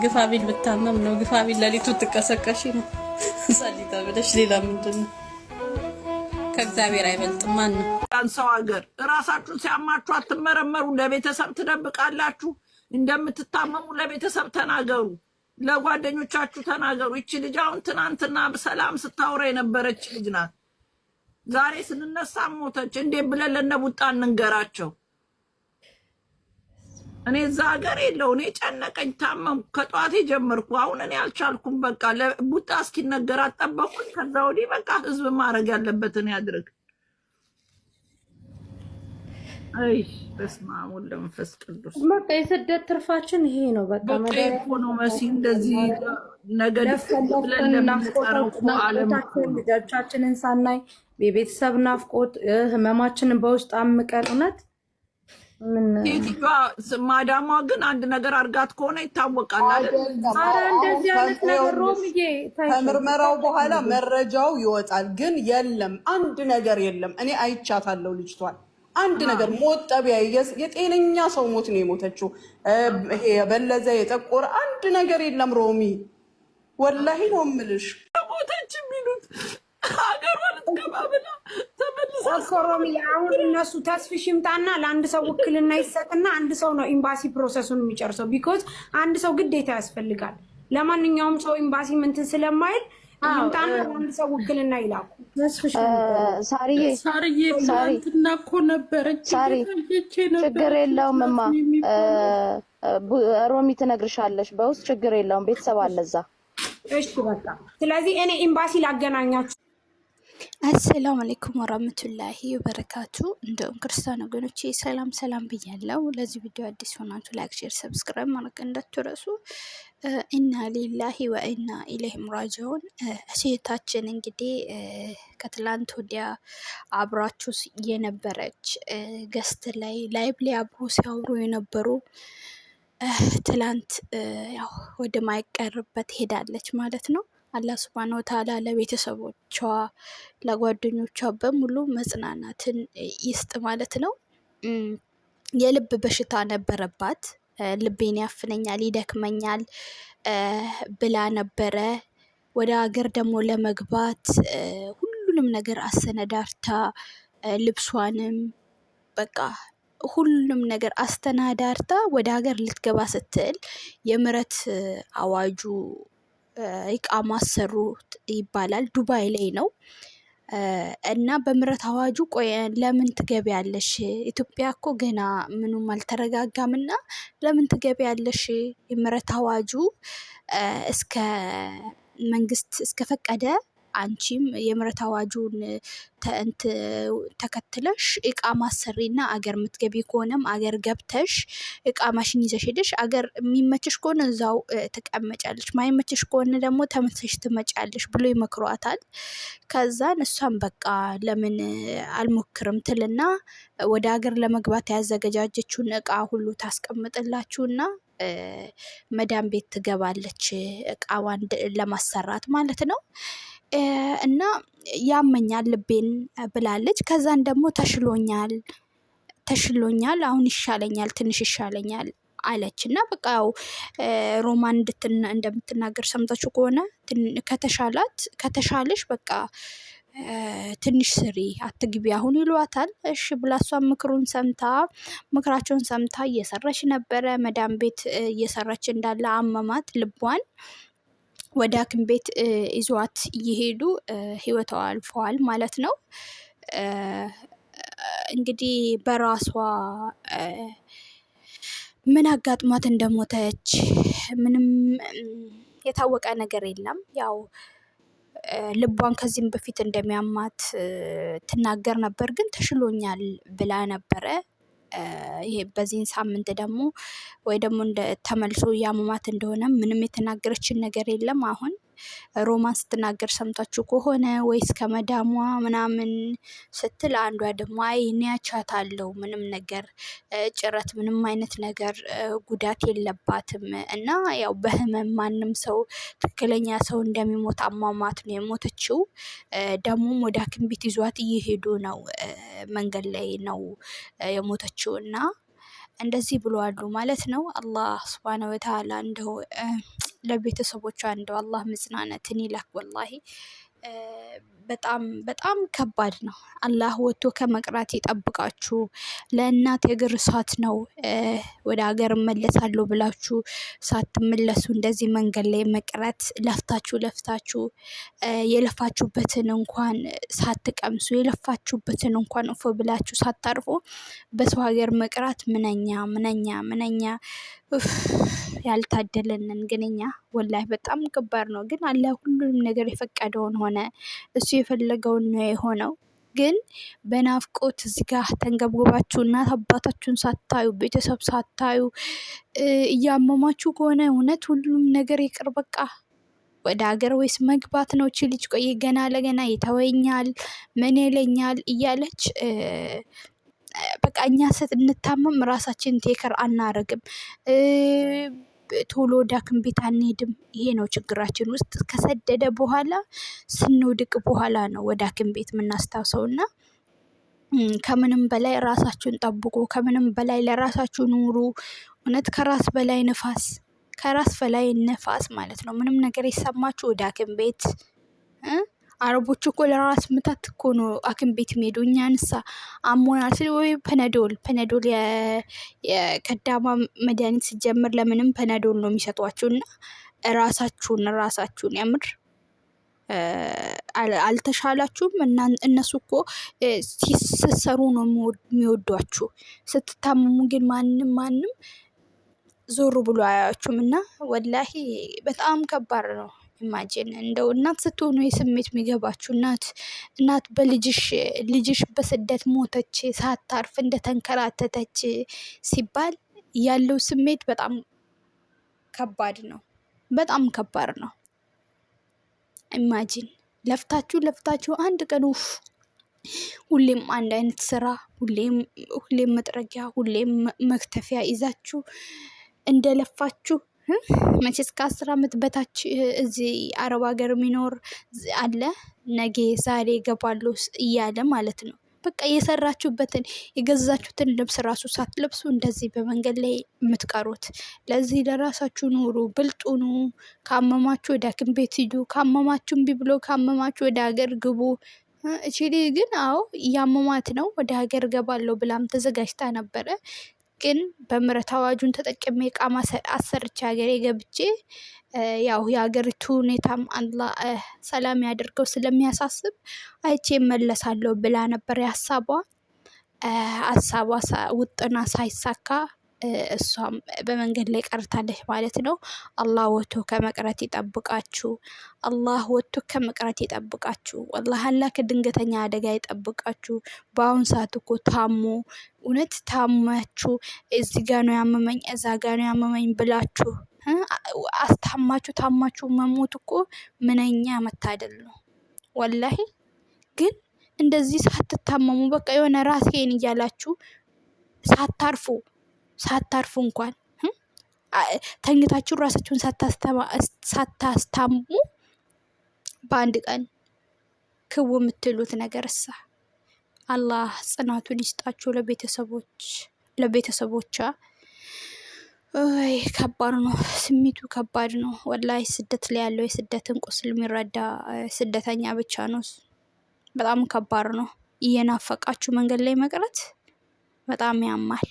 ግፋቢል ብታመም ነው። ግፋቢል ለሊቱ ትቀሰቀሽ ነው ጸልይ ተብለሽ ሌላ ምንድን ነው? ከእግዚአብሔር አይበልጥም ማን ነው? ሰው ሀገር እራሳችሁን ሲያማችሁ አትመረመሩ። ለቤተሰብ ትደብቃላችሁ። እንደምትታመሙ ለቤተሰብ ተናገሩ፣ ለጓደኞቻችሁ ተናገሩ። ይቺ ልጅ አሁን ትናንትና በሰላም ስታወራ የነበረች ልጅ ናት። ዛሬ ስንነሳ ሞተች። እንዴት ብለን ለነቡጣ እንንገራቸው? እኔ እዛ ሀገር የለው እኔ ጨነቀኝ፣ ታመምኩ፣ ከጠዋት ጀመርኩ። አሁን እኔ አልቻልኩም። በቃ ለቡጣ እስኪነገር አጠበቅኩኝ። ከዛ ወዲህ በቃ ህዝብ ማድረግ ያለበትን ያድርግ። አይ በስመ አብ ወወልድ ወመንፈስ ቅዱስ። በቃ የስደት ትርፋችን ይሄ ነው። በቃ መደረኩ ነው መሲ እንደዚህ ነገ ብለን ለምንጠራው ልጆቻችንን ሳናይ የቤተሰብ ናፍቆት ህመማችንን በውስጥ አምቀን እውነት ሴትዮዋ ማዳሟ ግን አንድ ነገር አርጋት ከሆነ ይታወቃል አይደል? እንደዚህ አይነት ነገር ሮምዬ ከምርመራው በኋላ መረጃው ይወጣል። ግን የለም አንድ ነገር የለም። እኔ አይቻታለሁ ልጅቷን። አንድ ነገር ሞት ጠቢያ የጤነኛ ሰው ሞት ነው የሞተችው። ይሄ የበለዘ የጠቆረ አንድ ነገር የለም ሮሚ፣ ወላሂ ነው የምልሽ። ሞተች የሚሉት ሀገሯ ልትገባ ብላ ሮሚ አሁን እነሱ ተስፍሽ ይምጣና ለአንድ ሰው ውክልና ይሰጥና አንድ ሰው ነው ኤምባሲ ፕሮሰሱን የሚጨርሰው። ቢኮዝ አንድ ሰው ግዴታ ያስፈልጋል። ለማንኛውም ሰው ኤምባሲ ምንትን ስለማይል ይምጣና ለአንድ ሰው ውክልና ይላኩ። ሳርዬ ትናንትና እኮ ነበረች። ችግር የለውም እማ ሮሚ ትነግርሻለች በውስጥ ችግር የለውም። ቤተሰብ አለ እዛ። እሺ በቃ ስለዚህ እኔ ኤምባሲ ላገናኛችሁ። አሰላሙ አለይኩም ወራህመቱላሂ ወበረካቱ። እንደውም ክርስቲያን ወገኖቼ ሰላም ሰላም ብያለሁ። ለዚህ ቪዲዮ አዲስ ሆናችሁ ላይክ፣ ሼር፣ ሰብስክራይብ ማድረግ እንዳትረሱ። ኢና ሊላሂ ወኢና ኢለይሂ ራጂዑን። እህታችን እንግዲህ ከትላንት ወዲያ አብራችሁ የነበረች ገስት ላይ ላይቭ ላይ አብሮ ሲያወሩ የነበሩ ትላንት ያው ወደ ማይቀርበት ሄዳለች ማለት ነው። አላህ ሱብሃነሁ ወተዓላ ለቤተሰቦቿ ለጓደኞቿ በሙሉ መጽናናትን ይስጥ ማለት ነው። የልብ በሽታ ነበረባት። ልቤን ያፍነኛል፣ ይደክመኛል ብላ ነበረ። ወደ ሀገር ደግሞ ለመግባት ሁሉንም ነገር አሰነዳርታ ልብሷንም በቃ ሁሉንም ነገር አስተናዳርታ ወደ ሀገር ልትገባ ስትል የምህረት አዋጁ ኢቃማ አሰሩት ይባላል። ዱባይ ላይ ነው እና በምህረት አዋጁ ቆይ ለምን ትገቢያለሽ? ኢትዮጵያ እኮ ገና ምኑም አልተረጋጋም እና ለምን ትገቢያለሽ? የምህረት አዋጁ እስከ መንግስት እስከፈቀደ አንቺም የምህረት አዋጁን ተከትለሽ ኢቃማ አሰሪና አገር የምትገቢ ከሆነም አገር ገብተሽ ኢቃማሽን ይዘሽ ሄደሽ አገር የሚመችሽ ከሆነ እዛው ትቀመጫለሽ፣ ማይመችሽ ከሆነ ደግሞ ተመልሰሽ ትመጫለሽ ብሎ ይመክሯታል። ከዛን እሷም በቃ ለምን አልሞክርም ትልና ወደ ሀገር ለመግባት ያዘገጃጀችውን እቃ ሁሉ ታስቀምጥላችሁና መዳም ቤት ትገባለች እቃዋን ለማሰራት ማለት ነው። እና ያመኛል ልቤን ብላለች። ከዛን ደግሞ ተሽሎኛል አሁን ይሻለኛል፣ ትንሽ ይሻለኛል አለች እና በቃ ያው ሮማን እንደምትናገር ሰምታችሁ ከሆነ ከተሻለሽ በቃ ትንሽ ስሪ አትግቢ አሁን ይሏታል። እሺ ብላ እሷ ምክራቸውን ሰምታ እየሰራች ነበረ። መዳም ቤት እየሰራች እንዳለ አመማት ልቧን። ወደ ሐኪም ቤት ይዟት እየሄዱ ህይወቷ አልፈዋል ማለት ነው። እንግዲህ በራሷ ምን አጋጥሟት እንደሞተች ምንም የታወቀ ነገር የለም። ያው ልቧን ከዚህም በፊት እንደሚያማት ትናገር ነበር፣ ግን ተሽሎኛል ብላ ነበረ። ይሄ በዚህን ሳምንት ደግሞ ወይ ደግሞ ተመልሶ ያመማት እንደሆነ ምንም የተናገረችን ነገር የለም። አሁን ሮማን ስትናገር ሰምታችሁ ከሆነ ወይስ ከመዳሟ ምናምን ስትል አንዷ ደግሞ አይ እኔ አቻታለሁ ምንም ነገር ጭረት ምንም አይነት ነገር ጉዳት የለባትም እና ያው በህመም ማንም ሰው ትክክለኛ ሰው እንደሚሞት አሟሟት ነው የሞተችው። ደግሞም ወደ ሐኪም ቤት ይዟት እየሄዱ ነው፣ መንገድ ላይ ነው የሞተችው እና እንደዚህ ብለዋሉ ማለት ነው። አላህ ሱብሃነሁ ወተዓላ እንደው ለቤተሰቦቿ እንደው አላህ መጽናናትን ይላክ። ወላሂ በጣም በጣም ከባድ ነው። አላህ ወጥቶ ከመቅረት ይጠብቃችሁ። ለእናት የእግር እሳት ነው። ወደ ሀገር እመለሳለሁ ብላችሁ ሳትመለሱ እንደዚህ መንገድ ላይ መቅረት፣ ለፍታችሁ የለፋችሁበትን እንኳን ሳትቀምሱ የለፋችሁበትን እንኳን እፎ ብላችሁ ሳታርፉ በሰው ሀገር መቅረት ምንኛ ያልታደለንን ግን እኛ ወላሂ በጣም ከባድ ነው። ግን አላህ ሁሉንም ነገር የፈቀደውን ሆነ። እሱ የፈለገውን ነው የሆነው። ግን በናፍቆት እዚህ ጋር ተንገብግባችሁ እናት አባታችሁን ሳታዩ ቤተሰብ ሳታዩ እያመማችሁ ከሆነ እውነት ሁሉም ነገር ይቅር በቃ ወደ ሀገር ወይስ መግባት ነው? እቺ ልጅ ቆይ ገና ለገና ይተወኛል ምን ይለኛል እያለች በቃ እኛ ስንታመም ራሳችን ቴከር አናረግም። ቶሎ ወደ ሐኪም ቤት አንሄድም። ይሄ ነው ችግራችን። ውስጥ ከሰደደ በኋላ ስንወድቅ በኋላ ነው ወደ ሐኪም ቤት የምናስታውሰው። እና ከምንም በላይ ራሳችሁን ጠብቁ። ከምንም በላይ ለራሳችሁ ኑሩ። እውነት ከራስ በላይ ነፋስ ማለት ነው። ምንም ነገር የሰማችሁ ወደ ሐኪም ቤት አረቦቹ እኮ ለራስ ምታት እኮ ነው ሐኪም ቤት የሚሄዱ። እኛ ንሳ አሞናል ስል ወይ ፐነዶል የከዳማ መድኃኒት ሲጀምር ለምንም ፐነዶል ነው የሚሰጧችሁ። እና ራሳችሁን የምር አልተሻላችሁም። እነሱ እኮ ሲሰሩ ነው የሚወዷችሁ። ስትታመሙ ግን ማንም ዞር ብሎ አያችሁም። እና ወላሂ በጣም ከባድ ነው። ኢማጂን እንደው እናት ስትሆኑ የስሜት የሚገባችሁ እናት ልጅሽ በስደት ሞተች ሳታርፍ እንደተንከራተተች ሲባል ያለው ስሜት በጣም ከባድ ነው። በጣም ከባድ ነው። ኢማጂን ለፍታችሁ አንድ ቀን ሁሌም አንድ አይነት ስራ፣ ሁሌም መጥረጊያ፣ ሁሌም መክተፊያ ይዛችሁ እንደለፋችሁ መቼስ ከ10 ዓመት በታች እዚህ አረብ ሀገር የሚኖር አለ። ነገ ዛሬ እገባለሁ እያለ ማለት ነው። በቃ የሰራችሁበትን የገዛችሁትን ልብስ ራሱ ሳትለብሱ እንደዚህ በመንገድ ላይ የምትቀሩት። ለዚህ ለራሳችሁ ኑሩ፣ ብልጡኑ። ካመማችሁ ወደ ሐኪም ቤት ሂዱ። ካመማችሁ እምቢ ብሎ ካመማችሁ ወደ ሀገር ግቡ። እቺ ግን እያመማት ነው ወደ ሀገር እገባለሁ ብላም ተዘጋጅታ ነበረ። ግን በምህረት አዋጁን ተጠቅሜ ቃማ አሰርቼ ሀገሬ ገብቼ ያው የሀገሪቱ ሁኔታም አላህ ሰላም ያደርገው ስለሚያሳስብ አይቼ እመለሳለሁ ብላ ነበር ሀሳቧ ውጥና ሳይሳካ እሷም በመንገድ ላይ ቀርታለች ማለት ነው። አላህ ወጥቶ ከመቅረት ይጠብቃችሁ። ወላሂ አላህ ከድንገተኛ አደጋ ይጠብቃችሁ። በአሁን ሰዓት እኮ እውነት ታማችሁ እዚህ ጋ ነው ያመመኝ እዛ ጋ ነው ያመመኝ ብላችሁ ታማችሁ መሞት እኮ ምንኛ መታደል ነው ወላሂ። ግን እንደዚህ ሳትታመሙ በቃ የሆነ ራሴን እያላችሁ ሳታርፉ እንኳን ተኝታችሁ ራሳችሁን ሳታስታሙ በአንድ ቀን ክው የምትሉት ነገር አላህ ጽናቱን ይስጣችሁ ለቤተሰቦቿ። ከባድ ነው፣ ስሜቱ ከባድ ነው ወላሂ። ስደት ላይ ያለው የስደትን ቁስል የሚረዳ ስደተኛ ብቻ ነው። በጣም ከባድ ነው። እየናፈቃችሁ መንገድ ላይ መቅረት በጣም ያማል።